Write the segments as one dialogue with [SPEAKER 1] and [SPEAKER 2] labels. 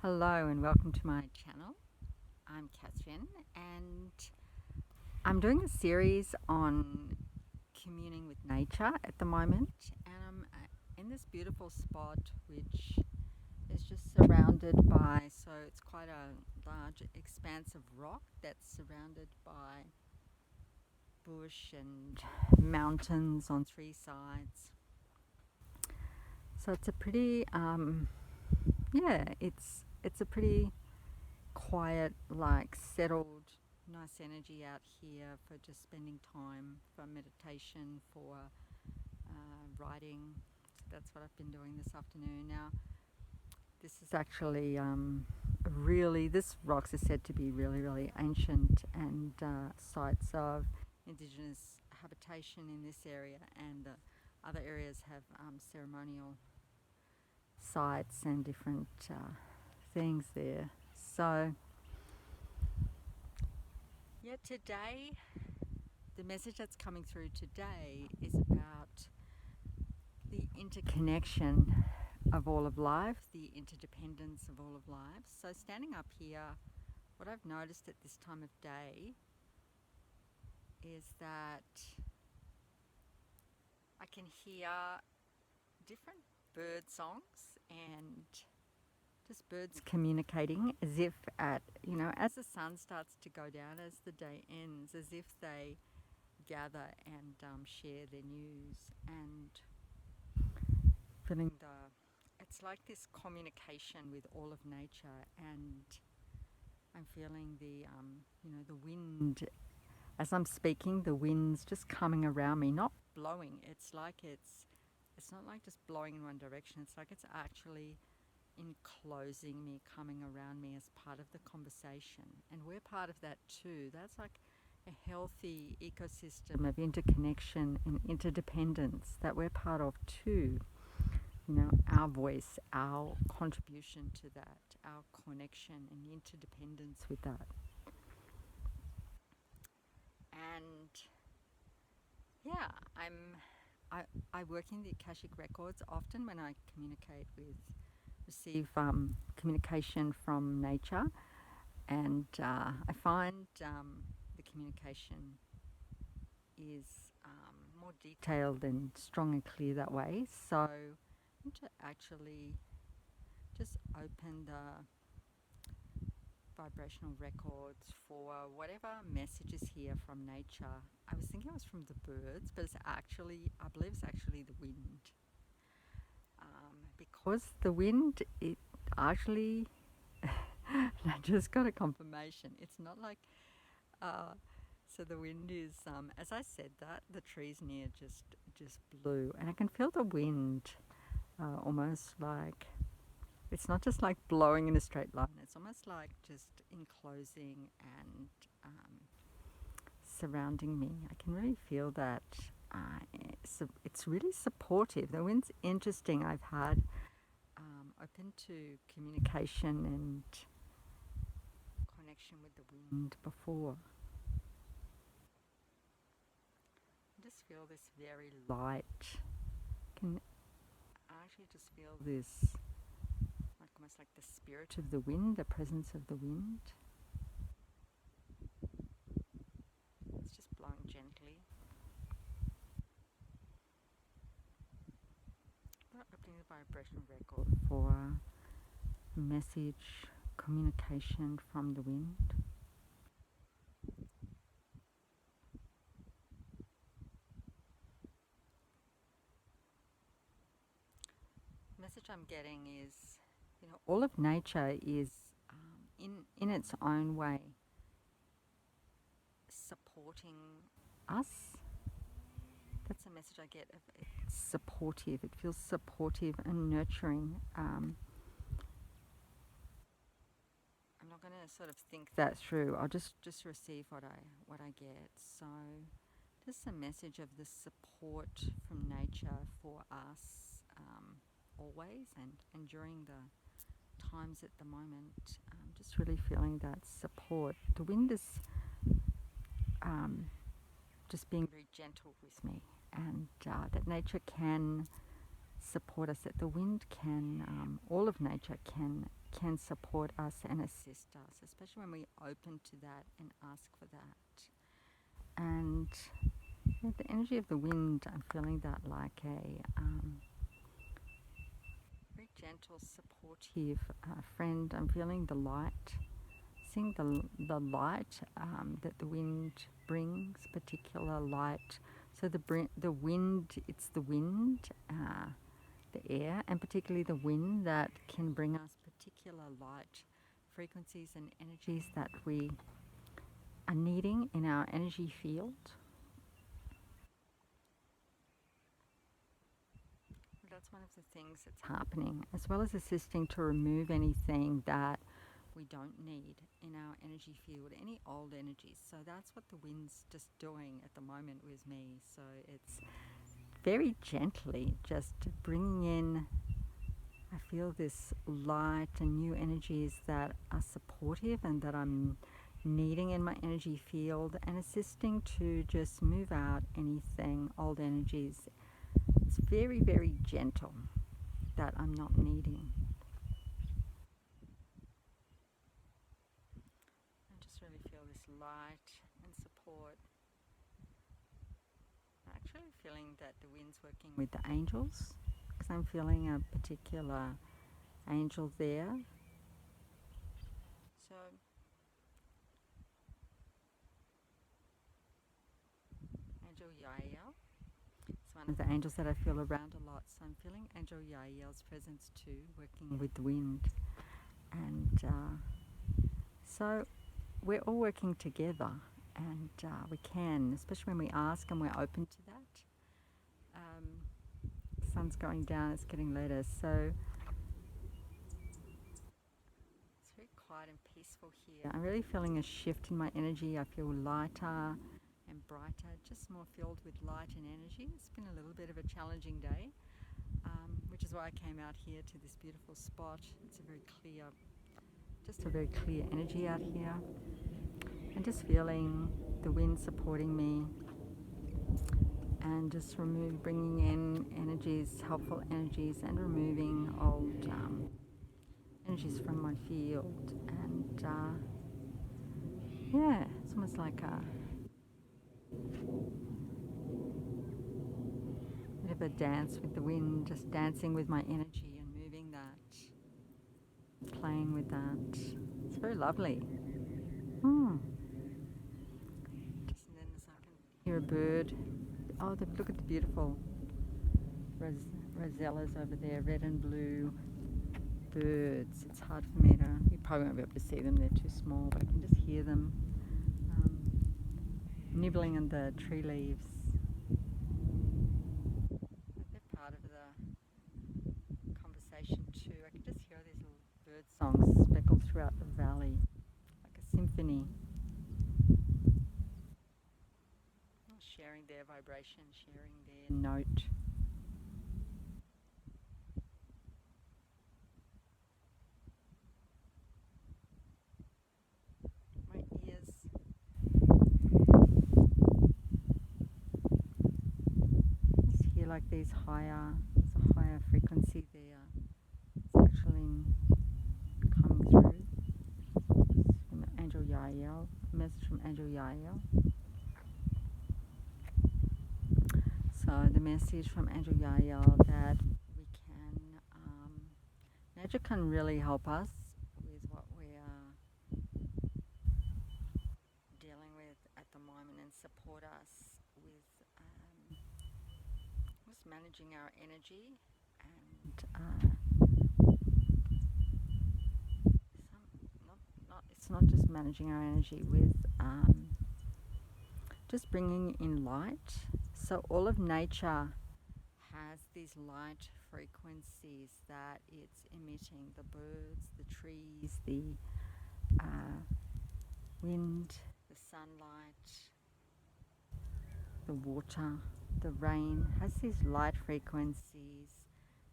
[SPEAKER 1] Hello and welcome to my channel. I'm Catherine and I'm doing a series on communing with nature at the moment, and I'm in this beautiful spot which is just surrounded by, so it's quite a large expanse of rock that's surrounded by bush and mountains on three sides. So it's a pretty it's a pretty quiet, like settled, nice energy out here for just spending time, for meditation, for writing. So that's what I've been doing this afternoon. Now, this is actually this rocks are said to be really, really ancient and sites of indigenous habitation in this area, and other areas have ceremonial sites and different things there. So, yeah, today, the message that's coming through today is about the interconnection of all of life, the interdependence of all of life. So, standing up here, what I've noticed at this time of day is that I can hear different bird songs and just birds communicating as if as the sun starts to go down, as the day ends, as if they gather and share their news, and feeling it's like this communication with all of nature. And I'm feeling the wind as I'm speaking. The wind's just coming around me, not blowing. It's not like just blowing in one direction. It's like it's actually enclosing me, coming around me as part of the conversation. And we're part of that too. That's like a healthy ecosystem of interconnection and interdependence that we're part of too. Our voice, our contribution to that, our connection and interdependence with that. And yeah, I work in the Akashic Records often when I receive communication from nature, and I find the communication is more detailed and strong and clear that way. So I want to actually just open the vibrational records for whatever messages here from nature. I was thinking it was from the birds, but I believe it's actually the wind. Because the wind, it actually, I just got a confirmation. It's not like, so the wind is, as I said that, the trees near just blew, and I can feel the wind almost like, it's not just like blowing in a straight line, it's almost like just enclosing and surrounding me. I can really feel that. It's really supportive. The wind's interesting. I've had open to communication and connection with the wind before. I just feel this very light. I actually just feel this, like almost like the spirit of the wind, the presence of the wind. It's just blowing gently. Opening the vibration record for message communication from the wind. The message I'm getting is, all of nature is in its own way supporting us. That's the message I get. It's supportive. It feels supportive and nurturing. I'm not going to sort of think that through. I'll just receive what I get. So, just a message of the support from nature for us, always and during the times at the moment. Just really feeling that support. The wind is just being very gentle with me, and that nature can support us, that the wind can, all of nature can can support us and assist us, especially when we open to that and ask for that. And the energy of the wind, I'm feeling that like a very gentle, supportive friend. I'm feeling the light, seeing the light that the wind brings, particular light. So the wind, it's the wind, the air, and particularly the wind that can bring us particular light frequencies and energies that we are needing in our energy field. That's one of the things that's happening, as well as assisting to remove anything that we don't need in our energy field, any old energies. So that's what the wind's just doing at the moment with me. So it's very gently just bringing in, I feel this light and new energies that are supportive and that I'm needing in my energy field, and assisting to just move out anything, old energies. It's very, very gentle that I'm not needing. I just really feel this light and support. I'm actually feeling that the wind's working with the angels, because I'm feeling a particular angel there. So Archangel Yeiayel, it's one of the angels that I feel around a lot. So I'm feeling Archangel Yeiayel's presence too, working with the wind. And so we're all working together, and we can, especially when we ask and we're open to that. Sun's going down, it's getting later, so it's very quiet and peaceful here. I'm really feeling a shift in my energy. I feel lighter and brighter, just more filled with light and energy. It's been a little bit of a challenging day, which is why I came out here to this beautiful spot. It's a very clear, just a very clear energy out here, and just feeling the wind supporting me, and just bringing in energies, helpful energies, and removing old energies from my field. And yeah, it's almost like a bit of a dance with the wind, just dancing with my energy and moving that, playing with that. It's very lovely. Just, and then I can hear a bird. Oh, look at the beautiful rosellas over there, red and blue birds. It's hard for me to, you probably won't be able to see them, they're too small, but I can just hear them nibbling on the tree leaves. They're part of the conversation too. I can just hear these little bird songs speckled throughout the valley, like a symphony. Sharing their vibration, sharing their note. My ears. Just hear like there's a higher frequency there. It's actually coming through. It's from Archangel Yeiayel, a message from Archangel Yeiayel. So the message from Archangel Yeiayel that we can, nature can really help us with what we are dealing with at the moment, and support us with just managing our energy, and it's not just managing our energy, with just bringing in light. So all of nature has these light frequencies that it's emitting: the birds, the trees, the wind, the sunlight, the water, the rain has these light frequencies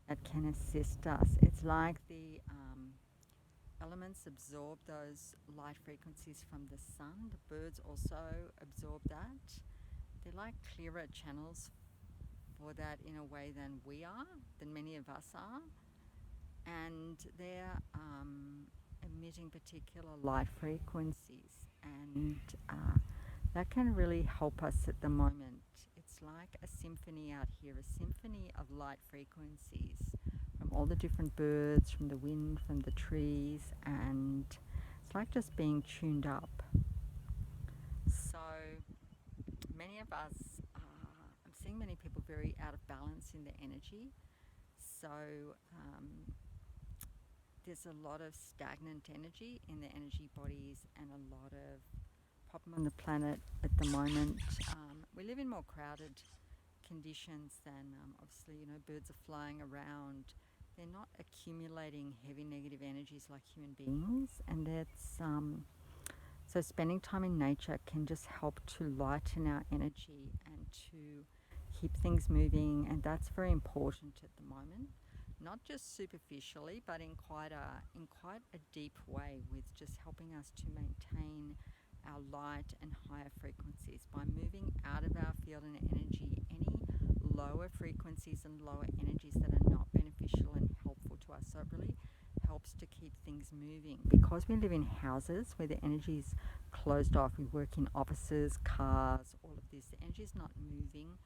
[SPEAKER 1] that can assist us. It's like the elements absorb those light frequencies from the sun. The birds also absorb that. They're like clearer channels for that in a way than we are, than many of us are. and they're emitting particular light frequencies, and that can really help us at the moment. It's like a symphony out here, a symphony of light frequencies from all the different birds, from the wind, from the trees, and it's like just being tuned up. So many of us, I'm seeing many people very out of balance in their energy. So there's a lot of stagnant energy in the energy bodies and a lot of problem on the planet at the moment. We live in more crowded conditions than obviously, birds are flying around. They're not accumulating heavy negative energies like human beings, and that's so spending time in nature can just help to lighten our energy and to keep things moving, and that's very important at the moment. Not just superficially, but in quite a deep way, with just helping us to maintain our light and higher frequencies by moving out of our field and energy any lower frequencies and lower energies that are not beneficial and helpful to us. So it really helps to keep things moving. Because we live in houses where the energy is closed off, we work in offices, cars, all of this, the energy is not moving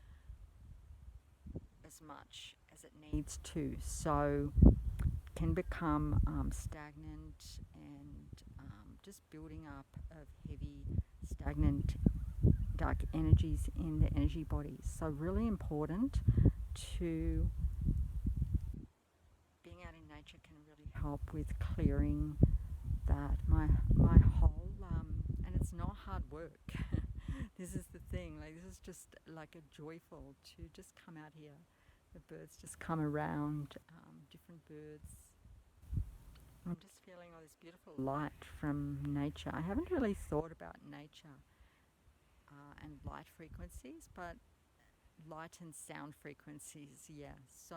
[SPEAKER 1] as much as it needs to, so can become stagnant and just building up of heavy stagnant dark energies in the energy bodies. So really important to being out in nature can really help with clearing that. My whole and it's not hard work. This is the thing, like this is just like a joyful to just come out here. The birds just come around, different birds. I'm just feeling all this beautiful light from nature. I haven't really thought about nature and light frequencies, but light and sound frequencies, yeah. So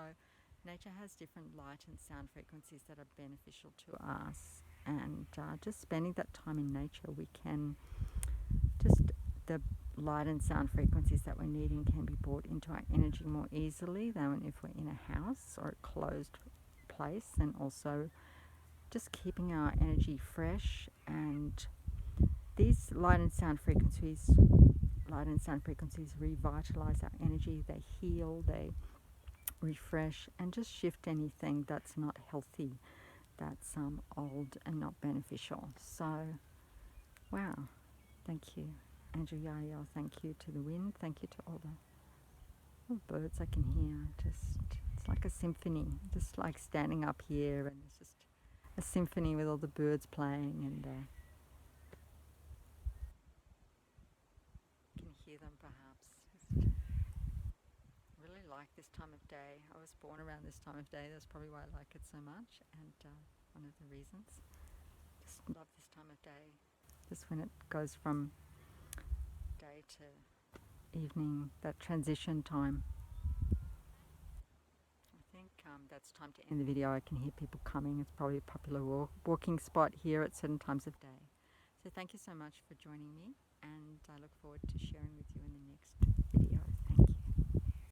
[SPEAKER 1] nature has different light and sound frequencies that are beneficial to us, and just spending that time in nature, we can just, the light and sound frequencies that we're needing can be brought into our energy more easily than if we're in a house or a closed place, and also just keeping our energy fresh. And these light and sound frequencies revitalize our energy, they heal, they refresh, and just shift anything that's not healthy, that's old and not beneficial. So wow, thank you Archangel Yeiayel, thank you to the wind, thank you to all the birds I can hear. Just, it's like a symphony, just like standing up here, and it's just a symphony with all the birds playing, and you can hear them perhaps. Just really like this time of day. I was born around this time of day, that's probably why I like it so much, and one of the reasons. Just love this time of day, just when it goes from day to evening, that transition time. I think that's time to end the video. I can hear people coming. It's probably a popular walking spot here at certain times of day. So thank you so much for joining me, and I look forward to sharing with you in the next